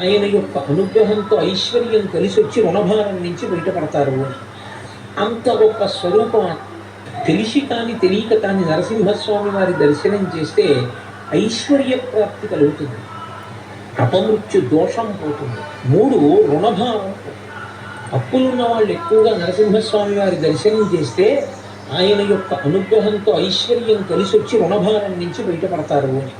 ఆయన యొక్క అనుగ్రహంతో ఐశ్వర్యం కలిసి వచ్చి రుణభారం నుంచి బయటపడతారు అని. అంత గొప్ప స్వరూపం తెలిసి కానీ తెలియక కానీ నరసింహస్వామి వారి దర్శనం చేస్తే ఐశ్వర్య ప్రాప్తి కలుగుతుంది, అపమృత్యు దోషం పోతుంది, 3 రుణభావం పోతుంది. అప్పులున్న వాళ్ళు ఎక్కువగా నరసింహస్వామి వారి దర్శనం చేస్తే ఆయన యొక్క అనుగ్రహంతో ఐశ్వర్యం కలిసి వచ్చి రుణభారం నుంచి బయటపడతారు అని.